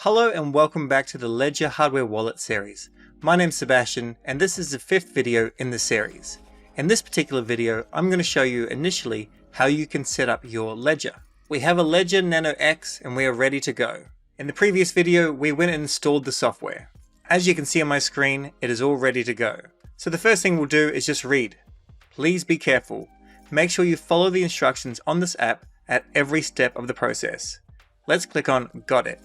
Hello and welcome back to the Ledger Hardware Wallet series. My name's Sebastian and this is the 5th video in the series. In this particular video, I'm going to show you initially how you can set up your ledger. We have a Ledger Nano X and we are ready to go. In the previous video, we went and installed the software. As you can see on my screen, it is all ready to go. So the first thing we'll do is just read. Please be careful. Make sure you follow the instructions on this app at every step of the process. Let's click on Got It.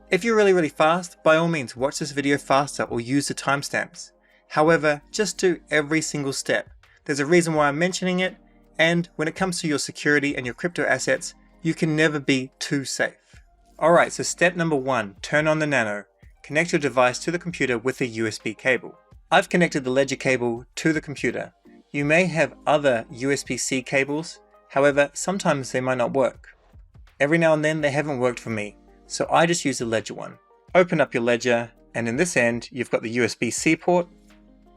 If you're really fast, by all means watch this video faster or use the timestamps. However, just do every single step. There's a reason why I'm mentioning it, and when it comes to your security and your crypto assets, you can never be too safe. Alright, so step number 1, turn on the Nano. Connect your device to the computer with a USB cable. I've connected the Ledger cable to the computer. You may have other USB-C cables, however, sometimes they might not work. Every now and then they haven't worked for me. So I just use the Ledger one. Open up your Ledger, and in this end, you've got the USB-C port,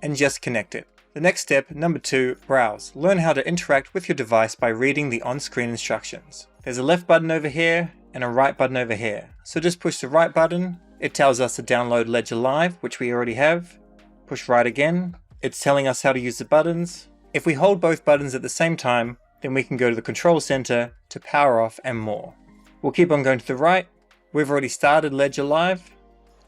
and just connect it. The next step, number 2, browse. Learn how to interact with your device by reading the on-screen instructions. There's a left button over here, and a right button over here. So just push the right button. It tells us to download Ledger Live, which we already have. Push right again. It's telling us how to use the buttons. If we hold both buttons at the same time, then we can go to the control center to power off and more. We'll keep on going to the right. We've already started Ledger Live,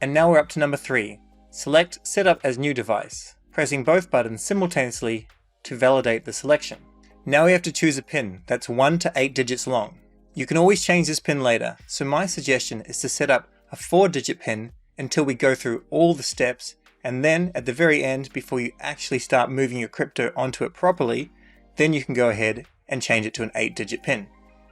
and now we're up to number 3. Select Set Up as New Device, pressing both buttons simultaneously to validate the selection. Now we have to choose a PIN that's 1 to 8 digits long. You can always change this PIN later, so my suggestion is to set up a 4-digit PIN until we go through all the steps, and then at the very end, before you actually start moving your crypto onto it properly, then you can go ahead and change it to an 8-digit PIN.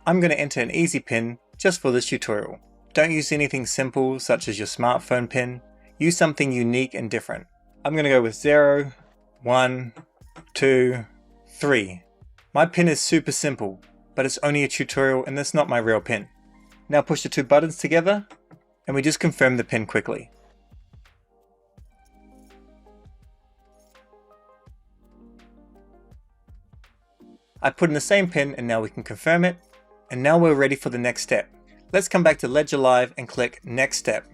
I'm going to enter an easy PIN just for this tutorial. Don't use anything simple such as your smartphone PIN. Use something unique and different. I'm going to go with 0, 1, 2, 3. My PIN is super simple, but it's only a tutorial and that's not my real PIN. Now push the 2 buttons together and we just confirm the PIN quickly. I put in the same PIN and now we can confirm it. And now we're ready for the next step. Let's come back to Ledger Live and click Next Step.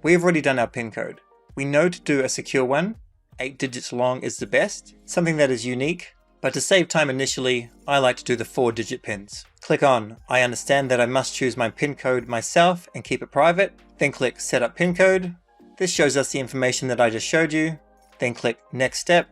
We've already done our PIN code. We know to do a secure one. 8 digits long is the best, something that is unique, but to save time initially, I like to do the 4-digit pins. Click on I understand that I must choose my PIN code myself and keep it private, then click Set Up PIN Code. This shows us the information that I just showed you, then click Next Step.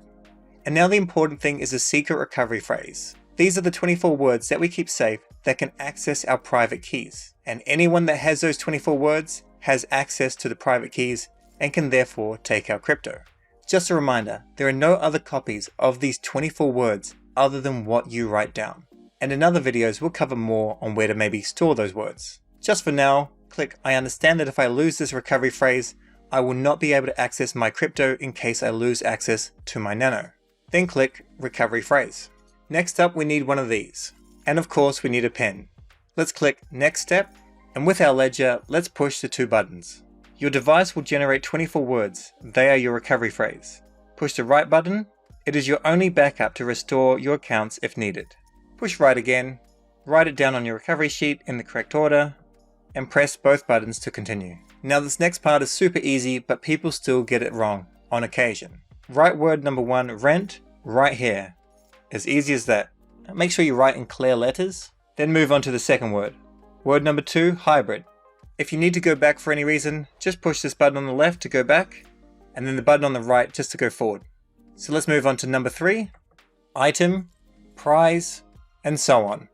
And now the important thing is the secret recovery phrase. These are the 24 words that we keep safe that can access our private keys. And anyone that has those 24 words has access to the private keys and can therefore take our crypto. Just a reminder, there are no other copies of these 24 words other than what you write down. And in other videos, we'll cover more on where to maybe store those words. Just for now, click I understand that if I lose this recovery phrase, I will not be able to access my crypto in case I lose access to my Nano. Then click recovery phrase. Next up, we need one of these. And of course, we need a pen. Let's click Next Step, and with our ledger, let's push the 2 buttons. Your device will generate 24 words. They are your recovery phrase. Push the right button. It is your only backup to restore your accounts if needed. Push right again, write it down on your recovery sheet in the correct order, and press both buttons to continue. Now this next part is super easy, but people still get it wrong on occasion. Write word number 1, rent, right here. As easy as that. Make sure you write in clear letters. Then move on to the second word. Word number 2, hybrid. If you need to go back for any reason, just push this button on the left to go back, and then the button on the right just to go forward. So let's move on to number 3, item, prize, and so on.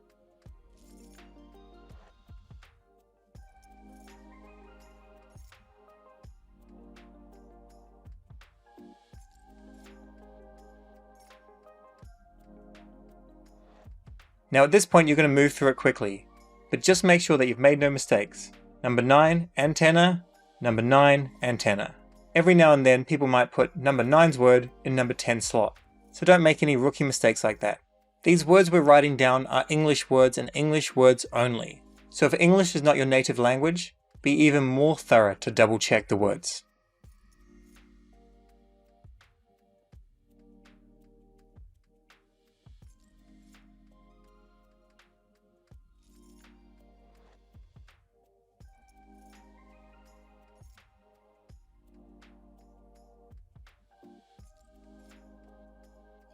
Now at this point you're going to move through it quickly, but just make sure that you've made no mistakes. Number 9, antenna, number 9, antenna. Every now and then people might put number 9's word in number 10 slot, so don't make any rookie mistakes like that. These words we're writing down are English words and English words only, so if English is not your native language, be even more thorough to double check the words.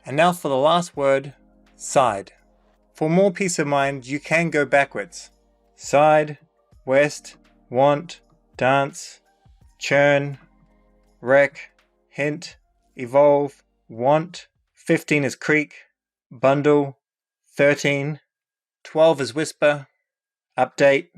And now for the last word, side. For more peace of mind, you can go backwards. Side, west, want, dance, churn, rec, hint, evolve, want, 15 is creek, bundle, 13, 12 is whisper, update,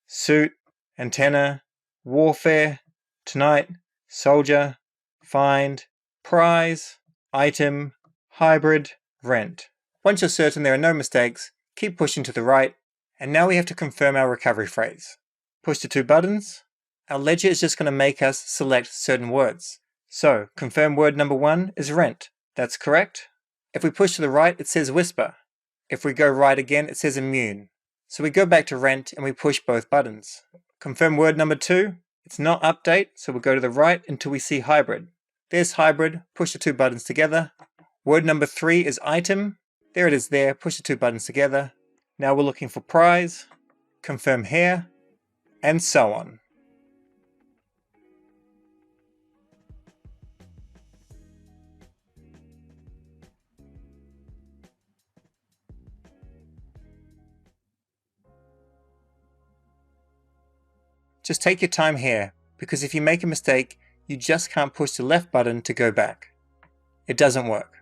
suit, antenna, warfare, tonight, soldier, find, prize, item, hybrid, rent. Once you're certain there are no mistakes, keep pushing to the right, and now we have to confirm our recovery phrase. Push the 2 buttons. Our ledger is just going to make us select certain words. So, confirm word number 1 is rent. That's correct. If we push to the right, it says whisper. If we go right again, it says immune. So we go back to rent and we push both buttons. Confirm word number 2. It's not update, so we'll go to the right until we see hybrid. There's hybrid, push the 2 buttons together. Word number 3 is item. There it is there, push the 2 buttons together. Now we're looking for prize, confirm here, and so on. Just take your time here, because if you make a mistake, you just can't push the left button to go back. It doesn't work.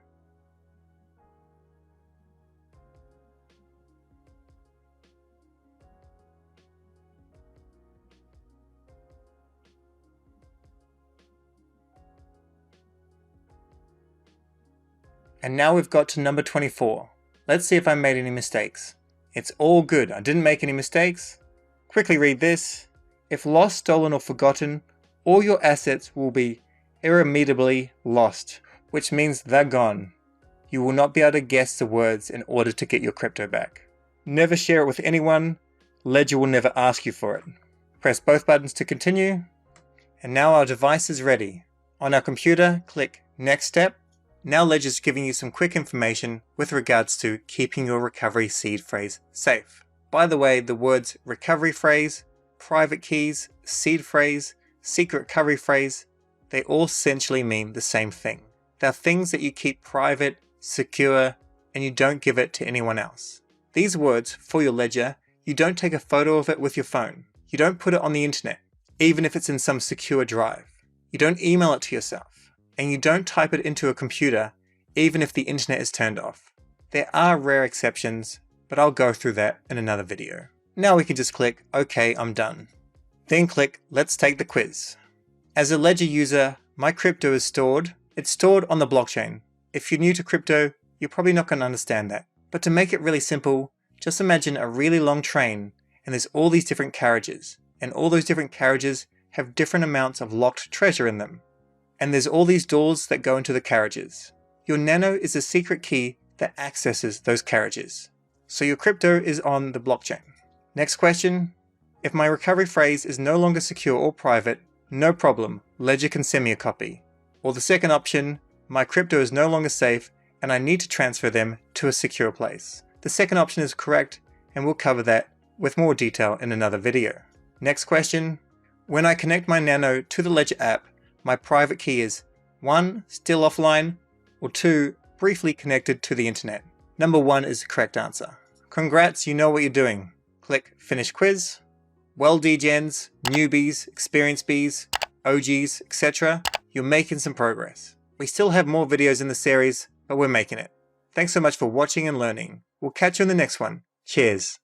And now we've got to number 24. Let's see if I made any mistakes. It's all good, I didn't make any mistakes. Quickly read this. If lost, stolen or forgotten, all your assets will be irremediably lost, which means they're gone. You will not be able to guess the words in order to get your crypto back. Never share it with anyone. Ledger will never ask you for it. Press both buttons to continue. And now our device is ready. On our computer, click Next Step. Now Ledger's giving you some quick information with regards to keeping your recovery seed phrase safe. By the way, the words recovery phrase, private keys, seed phrase, secret recovery phrase, they all essentially mean the same thing. They're things that you keep private, secure, and you don't give it to anyone else. These words, for your ledger, you don't take a photo of it with your phone. You don't put it on the internet, even if it's in some secure drive. You don't email it to yourself. And you don't type it into a computer, even if the internet is turned off. There are rare exceptions, but I'll go through that in another video. Now we can just click OK, I'm done. Then click Let's take the quiz. As a Ledger user, my crypto is stored. It's stored on the blockchain. If you're new to crypto, you're probably not going to understand that. But to make it really simple, just imagine a really long train and there's all these different carriages. And all those different carriages have different amounts of locked treasure in them. And there's all these doors that go into the carriages. Your nano is a secret key that accesses those carriages. So your crypto is on the blockchain. Next question. If my recovery phrase is no longer secure or private, no problem, Ledger can send me a copy. Or the second option, my crypto is no longer safe and I need to transfer them to a secure place. The second option is correct and we'll cover that with more detail in another video. Next question. When I connect my nano to the Ledger app, my private key is 1. Still offline, or 2. Briefly connected to the internet. Number 1 is the correct answer. Congrats, you know what you're doing. Click Finish Quiz. Well, degens, newbies, experienced bees, OGs, etc. You're making some progress. We still have more videos in the series, but we're making it. Thanks so much for watching and learning. We'll catch you in the next one. Cheers.